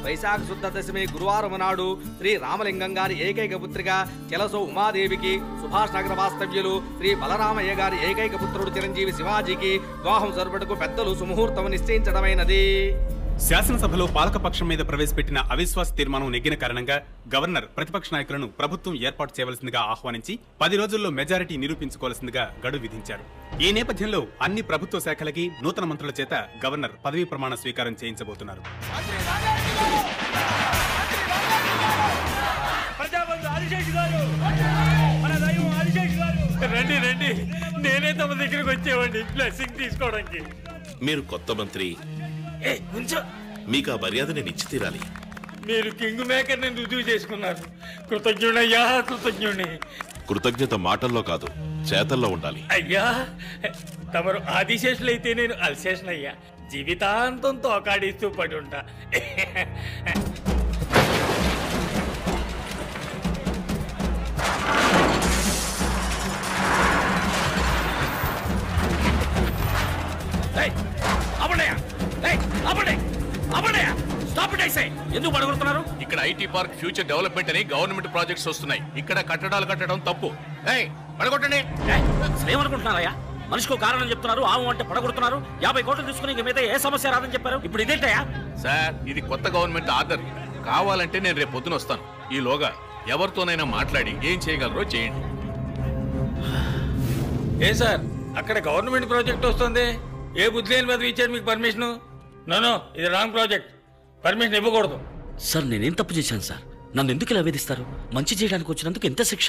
వైశాఖ శుద్ధ దశమి గురువారం నాడు శ్రీ రామలింగం గారి ఏకైక పుత్రిక చెలసో ఉమాదేవికి, సుభాష్ నగర వాస్తవ్యులు శ్రీ బలరామయ్య గారి ఏకైక పుత్రుడు చిరంజీవి శివాజీకి వివాహం జరుపుటకు పెద్దలు సుముహూర్తం నిశ్చయించడమైనది. శాసనసభలో పాలకపక్షం మీద ప్రవేశపెట్టిన అవిశ్వాస తీర్మానం నెగ్గిన కారణంగా గవర్నర్ ప్రతిపక్ష నాయకులను ప్రభుత్వం ఏర్పాటు చేయవలసిందిగా ఆహ్వానించి 10 రోజుల్లో మెజారిటీ నిరూపించుకోవాల్సిందిగా గడువు విధించారు. ఈ నేపథ్యంలో అన్ని ప్రభుత్వ శాఖలకి నూతన మంత్రుల చేత గవర్నర్ పదవీ ప్రమాణ స్వీకారం చేయించబోతున్నారు. రండి రండి, నేనే తమ దగ్గరికి వచ్చేవాడిని బ్లెస్సింగ్ తీసుకోవడానికి. మీరు కొత్త మంత్రి, మీకు ఆ మర్యాద నేను ఇచ్చి తీరాలి. మీరు కింగ్ మేకర్ ని రుజువు చేసుకున్నారు. కృతజ్ఞుడయ్యా, కృతజ్ఞుడిని. కృతజ్ఞత మాటల్లో కాదు, చేతల్లో ఉండాలి. అయ్యా, తమరు ఆదిశేషులైతే నేను అల్శేషులయ్యా. జీవితాంతం తోకాడిస్తూ పడి ఉంటా. ఎందుకు పడగొడుతున్నారు? ఇక్కడ ఐటీ పార్క్ ఫ్యూచర్ డెవలప్మెంట్ అని గవర్నమెంట్ ప్రాజెక్ట్స్ వస్తున్నాయి. ఇక్కడ కట్టడాలు కట్టడం తప్పు. పడగొట్టండి. ఏమనుకుంటున్నారయ్యా? మనిషికి కారణం చెప్తున్నారు, ఆవు అంటే పడగొడుతున్నారు. 50 కోట్లు తీసుకుని ఇంక మీద ఏ సమస్య రాదని చెప్పారు. ఇప్పుడు ఇదేంటయ్యా? సార్, ఇది కొత్త గవర్నమెంట్ ఆర్డర్. కావాలంటే నేను రేపు పొద్దున వస్తాను. ఈలోగా ఎవరితోనైనా మాట్లాడి ఏం చేయగలరో చేయండి. ఏ సార్, అక్కడ గవర్నమెంట్ ప్రాజెక్ట్ వస్తుంది. ఏ బుద్ధి లేని మీద ఇచ్చారు మీకు పర్మిషన్? నో, ఇది రాంగ్ ప్రాజెక్ట్. పర్మిషన్ ఇవ్వకూడదు. సార్, నేనేం తప్పు చేశాను సార్? నన్ను ఎందుకు ఇలా వేధిస్తారు? మంచి చేయడానికి వచ్చినందుకు ఎంత శిక్ష?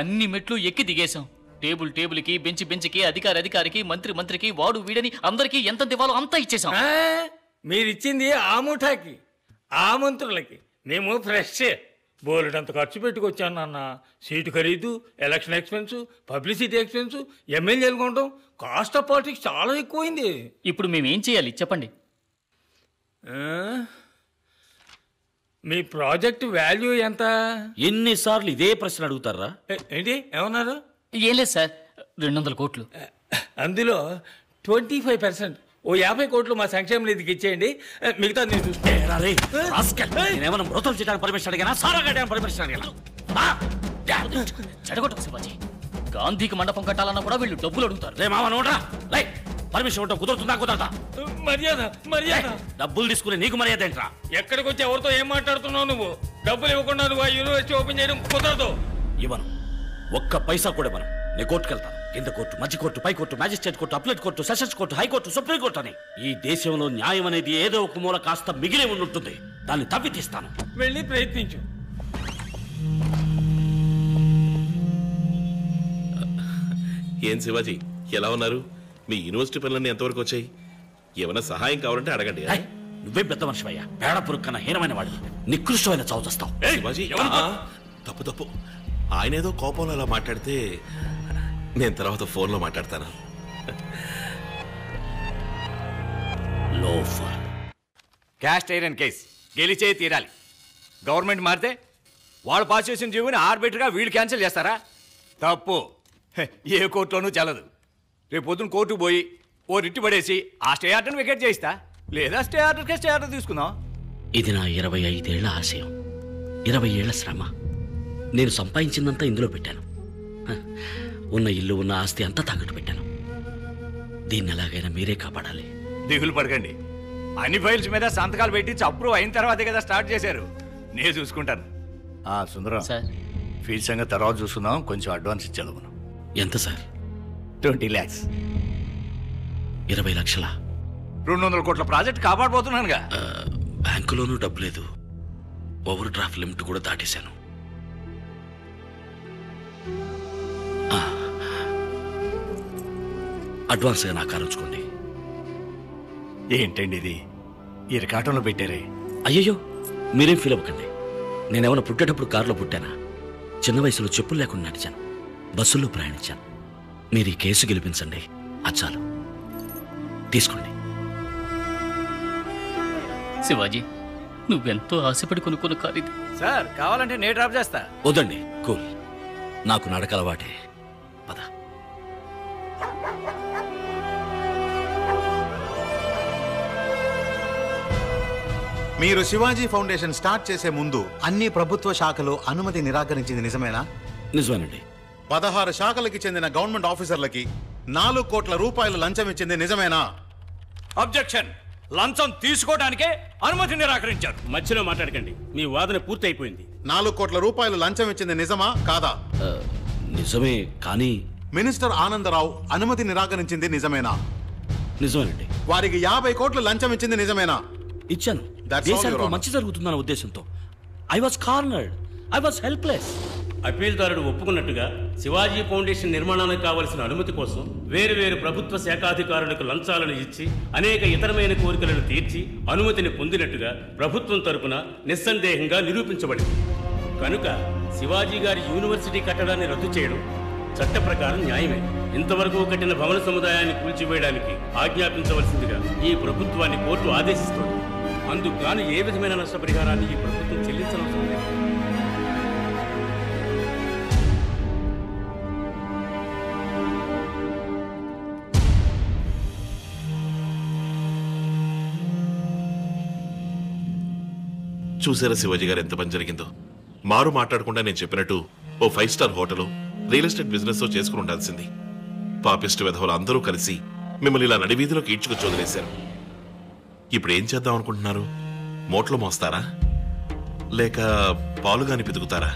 అన్ని మెట్లు ఎక్కి దిగేశాం. టేబుల్కి, బెంచ్కి, అధికారికి, మంత్రికి, వాడు వీడని అందరికీ ఎంత ఇవ్వాలో అంతా ఇచ్చేసాం. మీరిచ్చింది ఆ ముఠాకి, ఆ మంత్రులకి. మేము ఫ్రెష్ బోలెడంత ఖర్చు పెట్టుకొచ్చాను నాన్న. సీటు ఖరీదు, ఎలక్షన్ ఎక్స్పెన్స్, పబ్లిసిటీ ఎక్స్పెన్స్, ఎమ్మెల్యేలు కొనడం, కాస్ట్ ఆఫ్ పాలిటిక్స్ చాలా ఎక్కువైంది. ఇప్పుడు మేమేం చేయాలి చెప్పండి. మీ ప్రాజెక్ట్ వాల్యూ ఎంత? ఎన్నిసార్లు ఇదే ప్రశ్న అడుగుతారా? ఏంటి ఏమన్నారు? ఏం లేదు సార్, 200 కోట్లు. అందులో 25%, ఓ 50 కోట్లు మా సంక్షేమ నిధికి ఇచ్చేయండి. మిగతా నేను చూసుకుంటాను. మృతం చేయడానికి పర్మిషన్ అడిగానా? సారా కట్టడానికి పర్మిషన్ అడిగాను. చెడగొట్టకు శివాజీ. గాంధీకి మండపం కట్టాలన్నా కూడా వీళ్ళు డబ్బులు అడుగుతారు. రే మామ, నోడ్రా. పర్మిషన్ ఉంటావు, కుదురుతుందా కుదరదా? మర్యాద డబ్బులు తీసుకుని నీకు మర్యాద ఏంట్రా? ఎక్కడికి వచ్చి ఎవరితో ఏం మాట్లాడుతున్నావు నువ్వు? డబ్బులు ఇవ్వకుండా నువ్వు ఆ యూనివర్సిటీ ఓపెన్ చేయడం కుదరదు. ఇవ్వను, ఒక్క పైసా కూడా ఇవ్వను. నేను కోర్టుకెళ్తాను. కింద కోర్టు, మధ్య కోర్టు, పై court, magistrate court, appellate court, sessions court, high court, supreme court అని. ఈ దేశంలో న్యాయం అనేది ఏదో ఒక మూల కాస్త మిగిలి ఉంటుంది. దాన్ని తవ్వి తీస్తాను. వెళ్ళి ప్రయత్నించు. ఏం శివాజీ, ఎలా ఉన్నారు? మీ యూనివర్సిటీ పనులన్నీ ఎంతవరకు వచ్చాయి? ఏమైనా సహాయం కావాలంటే అడగండి. నువ్వే పెద్ద మనిషివయ్యా. పేడ పురుక్కన్న హీనమైన వాడివి. నికృష్టమైన చావు చేస్తావు. శివాజీ, తప్పు. ఆయన ఏదో కోపంలో అలా మాట్లాడితే నేను తర్వాత ఫోన్లో మాట్లాడతాను. క్యాస్ట్ ఐరన్ కేస్ గెలిచే తీరాలి. గవర్నమెంట్ మారితే వాళ్ళు పాస్ చేసిన జీవోని ఆర్బిటర్గా వీళ్ళు క్యాన్సిల్ చేస్తారా? తప్పు. ఏ కోర్టులోనూ చెల్లదు. రేపు పొద్దున్న కోర్టుకు పోయి ఓ రిట్టు పడేసి ఆ స్టే ఆర్డర్ని వికెట్ చేయిస్తా, లేదా స్టే ఆర్డర్కే స్టే ఆర్డర్ తీసుకుందాం. ఇది నా 25 ఏళ్ల ఆశయం, 20 ఏళ్ల శ్రమ. నేను సంపాదించిందంతా ఇందులో పెట్టాను. ఉన్న ఇల్లు, ఉన్న ఆస్తి అంతా తాకట్టు పెట్టాను. దీన్ని ఎలాగైనా మీరే కాపాడాలి. దిగులు పడకండి. అన్ని ఫైల్స్ మీద సంతకాలు పెట్టి అప్రూవ్ అయిన తర్వాతే కదా స్టార్ట్ చేశారు. నేను చూసుకుంటాను. సుందరం సార్, ఫీజు సంగతి తర్వాత చూసుకుందాం. కొంచెం అడ్వాన్స్ ఇచ్చేది మనం. ఎంత సార్? 20 lakhs. 20 లక్షల? 200 కోట్ల ప్రాజెక్ట్ కాపాడబోతున్నానుగా. బ్యాంకులోనూ డబ్బు లేదు. ఓవర్ డ్రాఫ్ట్ లిమిట్ కూడా దాటేశాను. అడ్వాన్స్గా నా కారు ఉంచుకోండి. ఏంటండి ఇది? ఇరకాటంలో పెట్టారే. అయ్యయ్యో, మీరేం ఫీల్ అవ్వకండి. నేనేమన్నా పుట్టేటప్పుడు కారులో పుట్టానా? చిన్న వయసులో చెప్పులు లేకుండా నడిచాను, బస్సుల్లో ప్రయాణించాను. మీరు ఈ కేసు గెలిపించండి, అచ్చాలు తీసుకోండి. శివాజీ, నువ్వెంతో ఆశపడి కొనుక్కున్న కారు ఇది. సార్, కావాలంటే నేను డ్రాప్ చేస్తా. వద్దండి, కూల్. నాకు నడక అలవాటే. పద. మీరు శివాజీ ఫౌండేషన్ స్టార్ట్ చేసే ముందు అన్ని ప్రభుత్వ శాఖలు అనుమతి నిరాకరించింది నిజమేనా? నిజమేనండి. 16 శాఖలకి చెందిన గవర్నమెంట్ ఆఫీసర్లకి 4 కోట్ల రూపాయలు లంచం ఇచ్చింది నిజమేనా? అబ్జెక్షన్. లంచం తీసుకోవడానికే అనుమతి నిరాకరించారు. మధ్యలో మాట్లాడకండి, మీ వాదన పూర్తి అయిపోయింది. 4 కోట్ల రూపాయలు లంచం ఇచ్చింది నిజమా కాదా? నిజమే, కానీ మినిస్టర్ ఆనందరావు అనుమతి నిరాకరించింది నిజమేనా? నిజమేనండి. వారికి 50 కోట్లు లంచం ఇచ్చింది నిజమేనా? ఇచ్చాను. That's all, Your దేశానికి Honor. మంచి జరుగుతుందన్న ఉద్దేశంతో. I was cornered, I was helpless. అప్పీల్దారుడు ఒప్పుకున్నట్టుగా శివాజీ ఫౌండేషన్ నిర్మాణానికి కావలసిన అనుమతి కోసం వేరు ప్రభుత్వ శాఖాధికారులకు లంచాలను ఇచ్చి అనేక ఇతరమైన కోరికలను తీర్చి అనుమతిని పొందినట్టుగా ప్రభుత్వం తరపున నిస్సందేహంగా నిరూపించబడింది. కనుక శివాజీ గారి యూనివర్సిటీ కట్టడాన్ని రద్దు చేయడం చట్ట ప్రకారం న్యాయమే. ఇంతవరకు కట్టిన భవన సముదాయాన్ని కూల్చివేయడానికి ఆజ్ఞాపించవలసిందిగా ఈ ప్రభుత్వాన్ని కోర్టు ఆదేశిస్తోంది. అందుకు గాను ఏ విధమైన నష్టపరిహారాన్ని ఈ ప్రభుత్వం చెల్లించవలసి లేదు. చూసారా శివాజీ గారు ఎంత పని జరిగిందో? మారు మాట్లాడకుండా నేను చెప్పినట్టు ఓ 5 star hotel, real estate business చేసుకుని ఉండాల్సింది. పాపిస్ట్ విధవులు అందరూ కలిసి మిమ్మల్ని ఇలా నడివీధిలోకి ఈడ్చుకొచ్చి వదిలేశారు. ఇప్పుడు ఏం చేద్దాం అనుకుంటున్నారు? మోట్లో మోస్తారా, లేక పాలుగాని పితుకుతారా,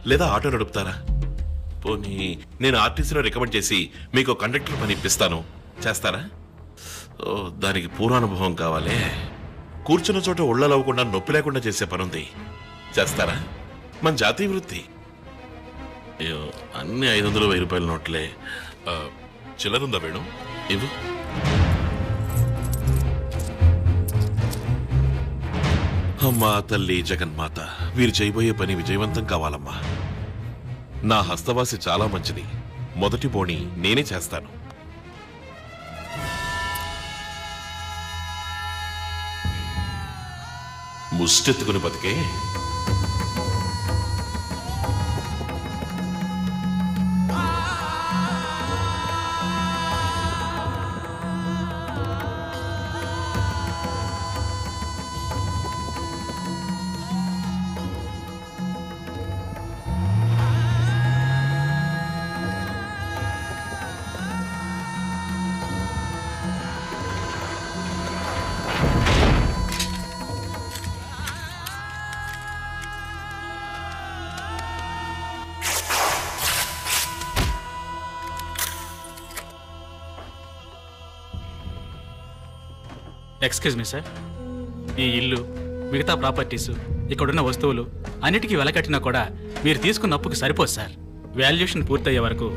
లేదా ఆటో నడుపుతారా? పోనీ నేను ఆర్టీసీలో రికమెండ్ చేసి మీకు కండక్టర్ పని ఇప్పిస్తాను, చేస్తారా? ఓ, దానికి పూర్వానుభవం కావాలే. కూర్చున్న చోట ఒళ్ళలవ్వకుండా నొప్పి లేకుండా చేసే పనుంది, చేస్తారా? మన జాతీయ వృత్తి. అయ్యో, అన్ని 500, 1000 రూపాయల నోట్లే. చిల్లరుందా వేణు? ఇవ్వు. అమ్మా తల్లి జగన్మాత, వీరు చేయబోయే పని విజయవంతం కావాలమ్మా. నా హస్తవాసి చాలా మంచిది. మొదటి బోణి నేనే చేస్తాను. ముష్టెత్తుకుని బతికే ఎక్స్క్యూజ్ మీ సార్, ఈ ఇల్లు, మిగతా ప్రాపర్టీస్, ఇక్కడున్న వస్తువులు అన్నిటికీ వెలకట్టినా కూడా మీరు తీసుకున్న అప్పుకి సరిపోదు సార్. వాల్యుయేషన్ పూర్తయ్యే వరకు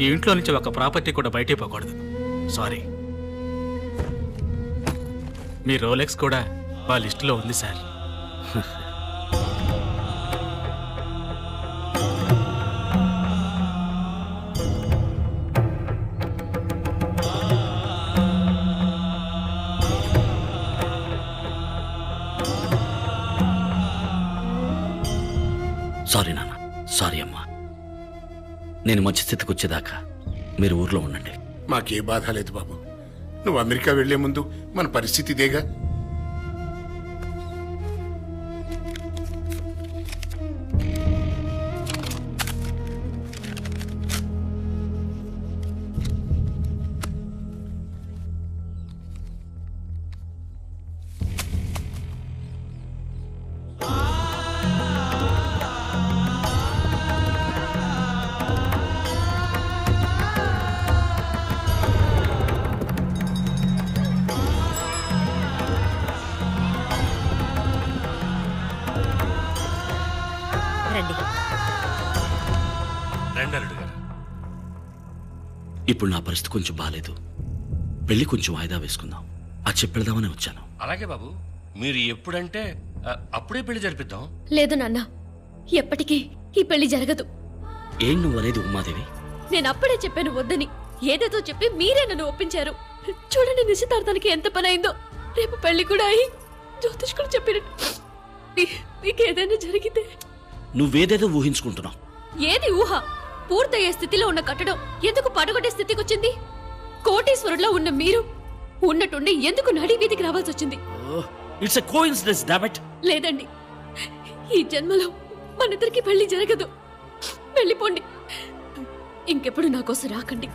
ఈ ఇంట్లో నుంచి ఒక ప్రాపర్టీ కూడా బయటికి పోకూడదు. సారీ. మీ రోలెక్స్ కూడా మా లిస్టులో ఉంది సార్. సారీ నాన్న, సారీ అమ్మా. నేను మంచి స్థితికి వచ్చేదాకా మీరు ఊర్లో ఉండండి. మాకే బాధ లేదు బాబు. నువ్వు అమెరికా వెళ్లే ముందు మన పరిస్థితి ఇదేగా. ఇప్పుడు నా పరిస్థితి కొంచెం బాగాలేదు. పెళ్లి కొంచెం వాయిదా వేసుకుందాం, అది చెప్పెళ్దామని వచ్చాను. అలాగే బాబు, మీరు ఎప్పుడంటే అప్పుడే పెళ్లి జరిపిద్దాం. లేదు నాన్న, ఎప్పటికీ ఈ పెళ్లి జరగదు. ఏం నువ్వు అనేది ఉమాదేవి? నేను అప్పుడే చెప్పాను వద్దని. ఏదేదో చెప్పి మీరే నన్ను ఒప్పించారు. చూడండి నిశ్చితార్థానికి ఎంత పని అయిందో. రేపు పెళ్లి కూడా అయి జ్యోతిష్కుడు చెప్పినట్టు మీకేదైనా జరిగితే. నువ్వేదేదో ఊహించుకుంటున్నావు. ఏది ఊహ? పూర్తయ్యే స్థితిలో ఉన్న కట్టడం ఎందుకు పడగొట్టే స్థితికి వచ్చింది? కోటీశ్వరుల్లో ఉన్న మీరు ఉన్నట్టుండి ఎందుకు నడి వీధికి రావాల్సి వచ్చింది? It's a coincidence damn it. లేదండి, ఈ జన్మలో మనిద్దరికి పెళ్లి జరగదు. వెళ్ళిపోండి, ఇంకెప్పుడు నా కోసం రాకండి.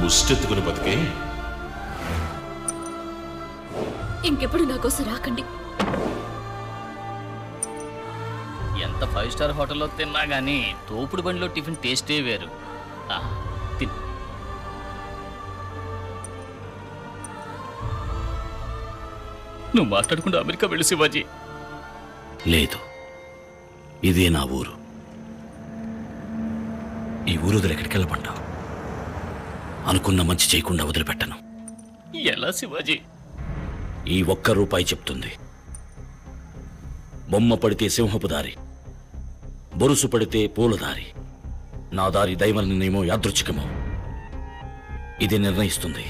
ముష్టెత్తుకుని బతికే ఇంకెప్పుడు నా కోసం రాకండి. ఎంత 5 స్టార్ హోటల్లో తిన్నా గానీ తోపుడు బండిలో టిఫిన్ టేస్టే వేరు. తిన్. నువ్వు మాట్లాడకుండా అమెరికా వెళ్ళు శివాజీ. లేదు, ఇదే నా ఊరు. ఈ ఊరు వదిలి ఎక్కడికి వెళ్ళమంటావు? అనుకున్న మంచి చేయకుండా వదిలిపెట్టను. ఎలా శివాజీ? ఈ ₹1 చెప్తుంది. బొమ్మ పడితే సింహపు దారి, బొరుసు పడితే పూల దారి. నా దారి దైవ నిర్ణయమో యాదృచ్ఛికమో ఇది నిర్ణయిస్తుంది.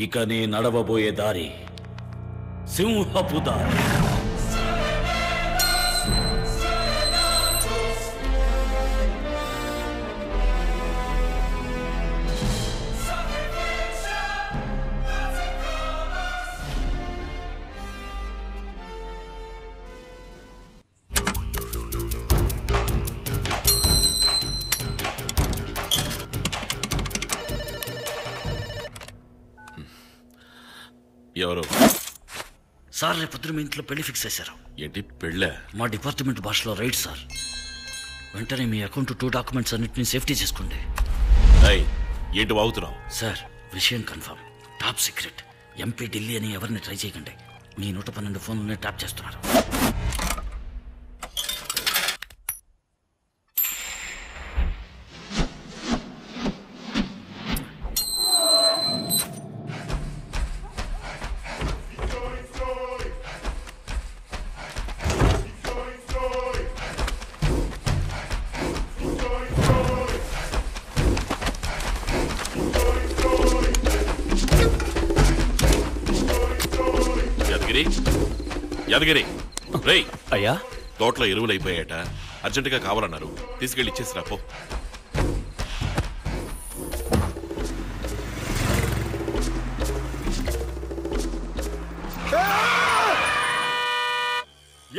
ఇక నే నడవబోయే దారి సింహపు దారి. ఎవరు సార్? రేపొద్దున మీ ఇంట్లో పెళ్లి ఫిక్స్ చేశారు. ఏంటి పెళ్ళా? మా డిపార్ట్మెంట్ భాషలో రైట్ సార్. వెంటనే మీ అకౌంట్ 2 డాక్యుమెంట్స్ అన్నిటిని సేఫ్టీ చేసుకోండి. ఏంటి వాగుతున్నావు? సార్, విషయం confirm, top secret. MP Delhi అని ఎవరిని ట్రై చేయకండి. మీ 112 ఫోన్లనే ట్యాప్ చేస్తున్నారు. యాదగిరి, రేయ్ అయ్యా, తోటలో ఎరువులు అయిపోయాట, అర్జెంటుగా కావాలన్నారు. తీసుకెళ్ళి ఇచ్చేసిరా పో.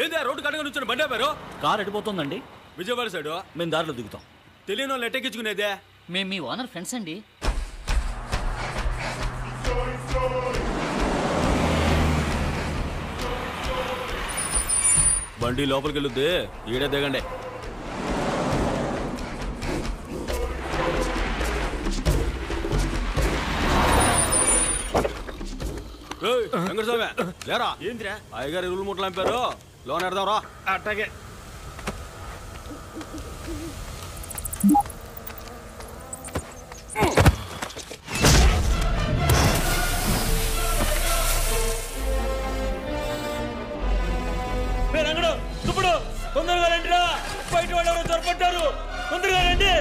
ఏంది రోడ్డు కడగా నుంచి బండి ఆపారు? కార్ ఎడిపోతుందండి. విజయవాడ సైడ్ మేము దారిలో దిగుతాం. తెలియని వాళ్ళు ఎట్టెక్కించుకునేదే. మేము మీ ఓనర్ ఫ్రెండ్స్ అండి. బండి లోపలికి వెళ్ళొద్ది, ఈడే దిగండి. వెంకటస్వామి లేరా? ఏంద్రా? అయ్యగారు ఇరువులు ముట్టలు అంపారు, లోన్ ఎడదాం రా. అట్టగే. రంగడు, తుప్పుడు తొందరగా రండిరా, బయట వాళ్ళు ఎవరో చొరపడ్డారు, తొందరగా రండి.